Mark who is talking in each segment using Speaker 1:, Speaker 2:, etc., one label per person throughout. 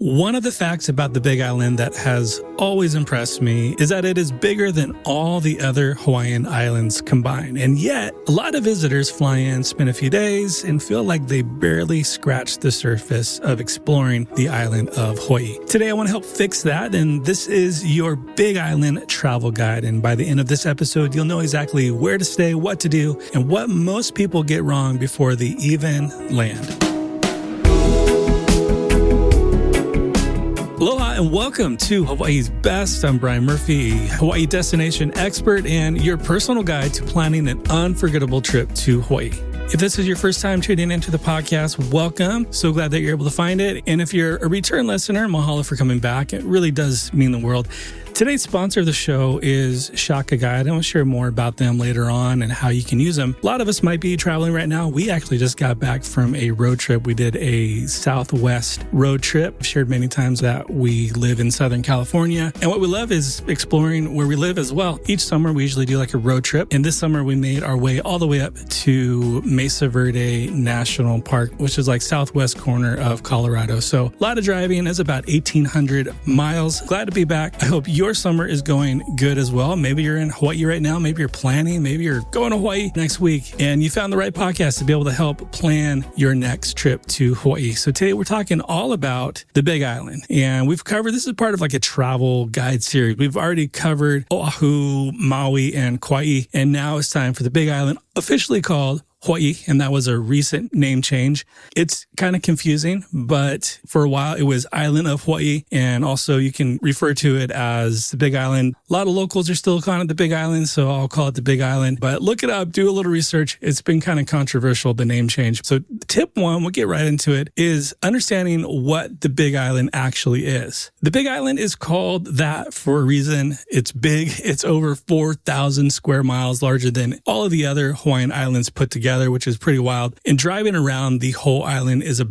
Speaker 1: One of the facts about the Big Island that has always impressed me is that it is bigger than all the other Hawaiian islands combined. And yet, a lot of visitors fly in, spend a few days, and feel like they barely scratched the surface of exploring the island of Hawaii. Today, I want to help fix that, and this is your Big Island travel guide. And by the end of this episode, you'll know exactly where to stay, what to do, and what most people get wrong before they even land. Aloha and welcome to Hawaii's Best. I'm Brian Murphy, Hawaii destination expert and your personal guide to planning an unforgettable trip to Hawaii. If this is your first time tuning into the podcast, welcome. So glad that you're able to find it. And if you're a return listener, mahalo for coming back. It really does mean the world. Today's sponsor of the show is Shaka Guide. I want to share more about them later on and how you can use them. A lot of us might be traveling right now. We actually just got back from a road trip. We did a Southwest road trip. I've shared many times that we live in Southern California. And what we love is exploring where we live as well. Each summer, we usually do like a road trip. And this summer, we made our way all the way up to Mesa Verde National Park, which is like southwest corner of Colorado. So a lot of driving. It's about 1,800 miles. Glad to be back. I hope your summer is going good as well. Maybe you're in Hawaii right now. Maybe you're planning. Maybe you're going to Hawaii next week and you found the right podcast to be able to help plan your next trip to Hawaii. So today we're talking all about the Big Island, and we've covered, this is part of like a travel guide series. We've already covered Oahu, Maui, and Kauai, and now it's time for the Big Island, officially called Hawaii, and that was a recent name change. It's kind of confusing, but for a while it was Island of Hawaii, and also you can refer to it as the Big Island. A lot of locals are still calling it the Big Island, so I'll call it the Big Island. But look it up, do a little research. It's been kind of controversial, the name change. So tip one, we'll get right into it, is understanding what the Big Island actually is. The Big Island is called that for a reason. It's big. It's over 4,000 square miles, larger than all of the other Hawaiian islands put together, which is pretty wild. And driving around the whole island is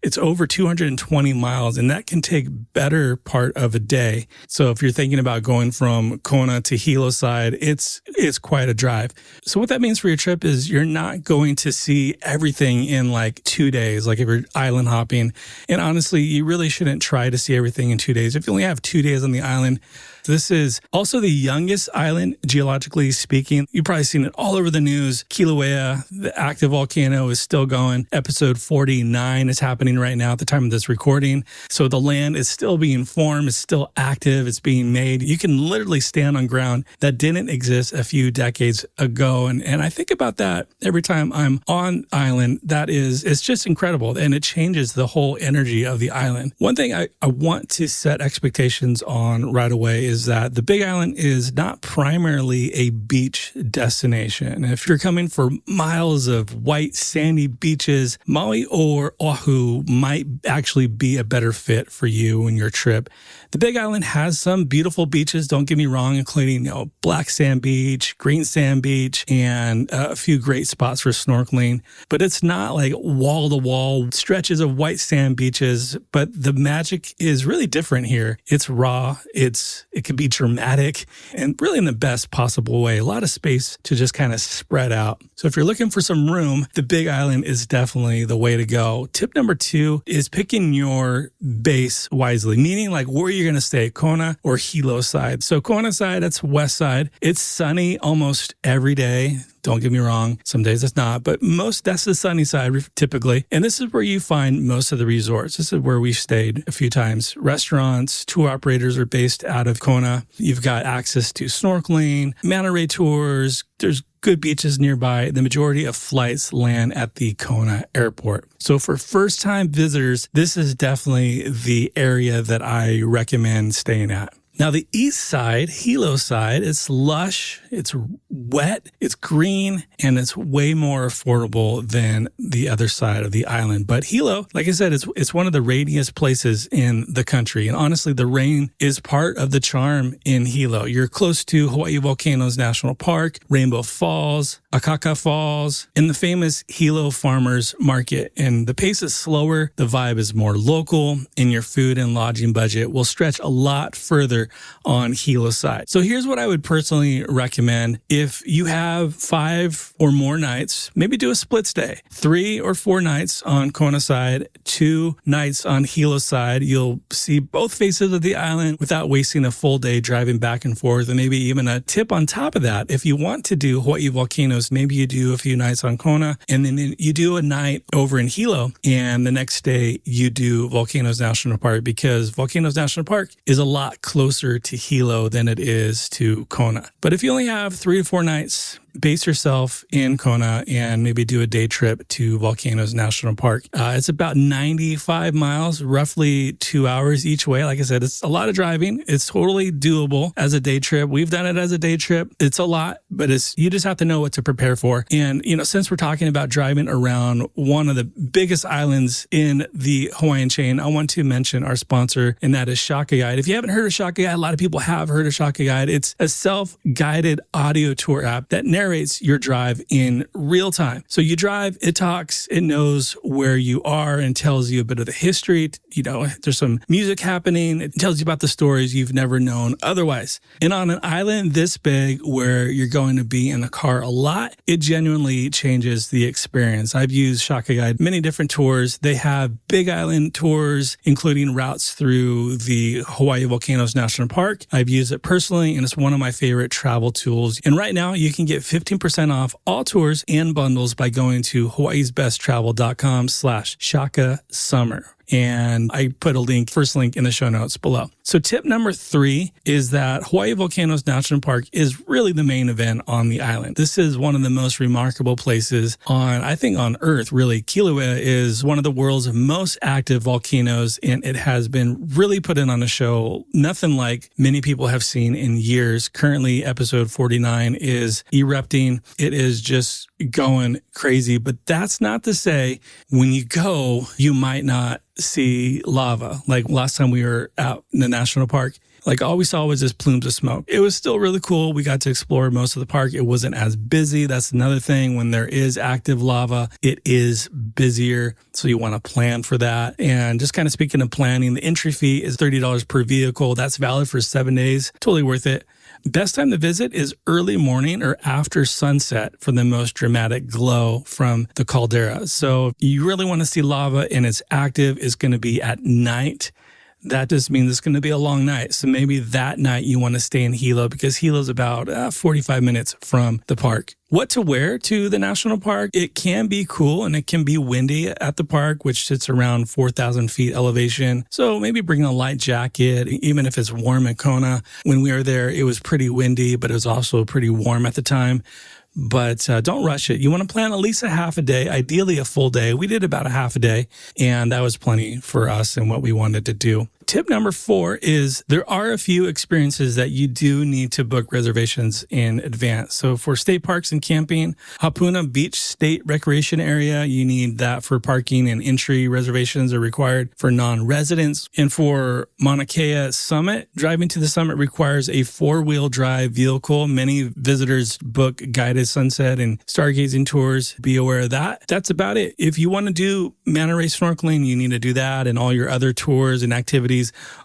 Speaker 1: it's over 220 miles, and that can take better part of a day. So if you're thinking about going from Kona to Hilo side, it's quite a drive. So what that means for your trip is you're not going to see everything in like 2 days, like if you're island hopping. And honestly, you really shouldn't try to see everything in 2 days. If you only have 2 days on the island, this is also the youngest island, geologically speaking. You've probably seen it all over the news. Kilauea, the active volcano, is still going. Episode 49 is happening right now at the time of this recording. So the land is still being formed. It's still active. It's being made. You can literally stand on ground that didn't exist a few decades ago. And I think about that every time I'm on island. It's just incredible. And it changes the whole energy of the island. One thing I want to set expectations on right away is that the Big Island is not primarily a beach destination. If you're coming for miles of white sandy beaches, Maui or Oahu might actually be a better fit for you and your trip. The Big Island has some beautiful beaches, don't get me wrong, including black sand beach, green sand beach, and a few great spots for snorkeling. But it's not like wall-to-wall stretches of white sand beaches. But the magic is really different here. It's raw. It can be dramatic and really in the best possible way. A lot of space to just kind of spread out. So if you're looking for some room, the Big Island is definitely the way to go. Tip number 2 is picking your base wisely, meaning like where you're going to stay, Kona or Hilo side. So Kona side, that's west side. It's sunny almost every day. Don't get me wrong. Some days it's not, but that's the sunny side typically. And this is where you find most of the resorts. This is where we stayed a few times. Restaurants, tour operators are based out of Kona. You've got access to snorkeling, manta ray tours. There's good beaches nearby. The majority of flights land at the Kona airport. So for first-time visitors, this is definitely the area that I recommend staying at. Now, the east side, Hilo side, it's lush, it's wet, it's green, and it's way more affordable than the other side of the island. But Hilo, like I said, it's one of the rainiest places in the country. And honestly, the rain is part of the charm in Hilo. You're close to Hawaii Volcanoes National Park, Rainbow Falls, Akaka Falls, and the famous Hilo Farmers Market. And the pace is slower, the vibe is more local, and your food and lodging budget will stretch a lot further on Hilo's side. So here's what I would personally recommend. If you have 5 or more nights, maybe do a split stay. 3 or 4 nights on Kona side, 2 nights on Hilo side. You'll see both faces of the island without wasting a full day driving back and forth. And maybe even a tip on top of that, if you want to do Hawaii volcanoes, maybe you do a few nights on Kona and then you do a night over in Hilo, and the next day you do Volcanoes National Park, because Volcanoes National Park is a lot closer to Hilo than it is to Kona. But if you only have 3 to 4 nights, base yourself in Kona and maybe do a day trip to Volcanoes National Park. It's about 95 miles, roughly 2 hours each way. Like I said, it's a lot of driving. It's totally doable as a day trip. We've done it as a day trip. It's a lot, but you just have to know what to prepare for. And, since we're talking about driving around one of the biggest islands in the Hawaiian chain, I want to mention our sponsor, and that is Shaka Guide. If you haven't heard of Shaka Guide, a lot of people have heard of Shaka Guide. It's a self-guided audio tour app that narrates your drive in real time. So you drive, it talks, it knows where you are and tells you a bit of the history. There's some music happening. It tells you about the stories you've never known otherwise. And on an island this big where you're going to be in the car a lot, it genuinely changes the experience. I've used Shaka Guide many different tours. They have big island tours, including routes through the Hawaii Volcanoes National Park. I've used it personally, and it's one of my favorite travel tools. And right now you can get 15% off all tours and bundles by going to hawaiisbesttravel.com/Shaka Summer. And I put first link in the show notes below. So tip number 3 is that Hawaii Volcanoes National Park is really the main event on the island. This is one of the most remarkable places on Earth, really. Kilauea is one of the world's most active volcanoes, and it has been really put in on a show, nothing like many people have seen in years. Currently, episode 49 is erupting. It is just going crazy, but that's not to say when you go, you might not see lava. Like last time we were out in the national park, all we saw was just plumes of smoke. It was still really cool. We got to explore most of the park. It wasn't as busy. That's another thing. When there is active lava, it is busier. So you want to plan for that. And just kind of speaking of planning, the entry fee is $30 per vehicle. That's valid for 7 days. Totally worth it. Best time to visit is early morning or after sunset for the most dramatic glow from the caldera. So you really want to see lava and it's active, it's going to be at night. That just means it's going to be a long night. So maybe that night you want to stay in Hilo, because Hilo's about 45 minutes from the park. What to wear to the national park? It can be cool and it can be windy at the park, which sits around 4,000 feet elevation. So maybe bring a light jacket, even if it's warm in Kona. When we were there, it was pretty windy, but it was also pretty warm at the time. But don't rush it. You want to plan at least a half a day, ideally a full day. We did about a half a day, and that was plenty for us and what we wanted to do. Tip number 4 is there are a few experiences that you do need to book reservations in advance. So for state parks and camping, Hapuna Beach State Recreation Area, you need that for parking, and entry reservations are required for non-residents. And for Mauna Kea Summit, driving to the summit requires a 4-wheel drive vehicle. Many visitors book guided sunset and stargazing tours. Be aware of that. That's about it. If you want to do manta ray snorkeling, you need to do that, and all your other tours and activities,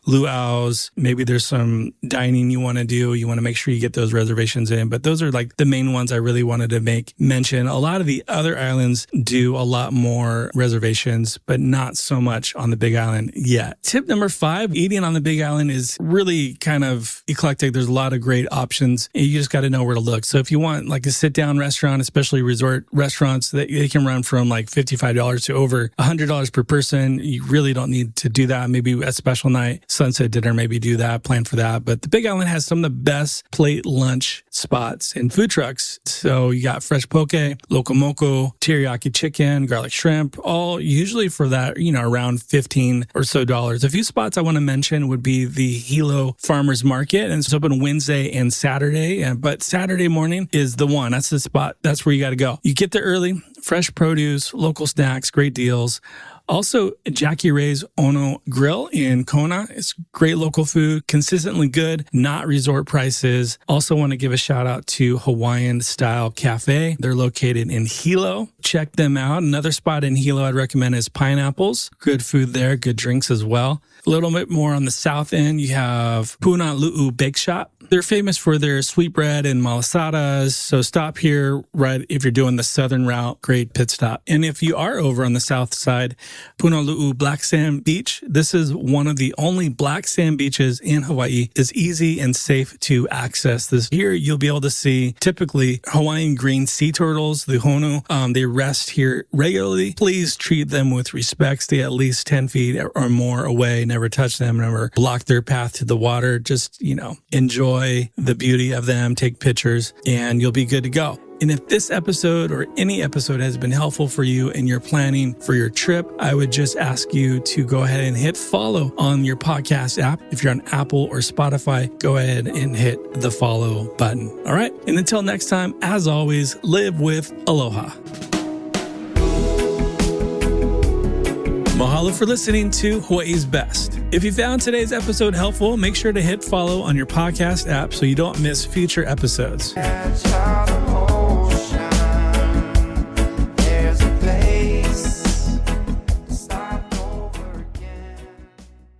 Speaker 1: luau's, maybe there's some dining you want to do. You want to make sure you get those reservations in. But those are the main ones I really wanted to make mention. A lot of the other islands do a lot more reservations, but not so much on the Big Island yet. Tip number 5, eating on the Big Island is really kind of eclectic. There's a lot of great options. You just got to know where to look. So if you want a sit-down restaurant, especially resort restaurants, they can run from $55 to over $100 per person. You really don't need to do that. Maybe a special night, sunset dinner, maybe do that, plan for that. But the Big Island has some of the best plate lunch spots and food trucks. So you got fresh poke, loco moco, teriyaki chicken, garlic shrimp, all usually for that, around $15 or so. A few spots I want to mention would be the Hilo Farmers Market, and it's open Wednesday and Saturday. But Saturday morning is the one. That's the spot. That's where you got to go. You get there early, fresh produce, local snacks, great deals. Also, Jackie Ray's Ono Grill in Kona. It's great local food, consistently good, not resort prices. Also want to give a shout out to Hawaiian Style Cafe. They're located in Hilo. Check them out. Another spot in Hilo I'd recommend is Pineapples. Good food there, good drinks as well. A little bit more on the south end, you have Puna Lu'u Bake Shop. They're famous for their sweetbread and malasadas, so stop here right if you're doing the southern route. Great pit stop. And if you are over on the south side, Puna Lu'u Black Sand Beach. This is one of the only black sand beaches in Hawaii. It's easy and safe to access. This here you'll be able to see typically Hawaiian green sea turtles, the honu. They rest here regularly. Please treat them with respect. Stay at least 10 feet or more away. Never touch them. Never block their path to the water. Just, enjoy the beauty of them, take pictures, and you'll be good to go. And if this episode or any episode has been helpful for you and you're planning for your trip, I would just ask you to go ahead and hit follow on your podcast app. If you're on Apple or Spotify, go ahead and hit the follow button. All right. And until next time, as always, live with aloha. Mahalo for listening to Hawaii's Best. If you found today's episode helpful, make sure to hit follow on your podcast app so you don't miss future episodes.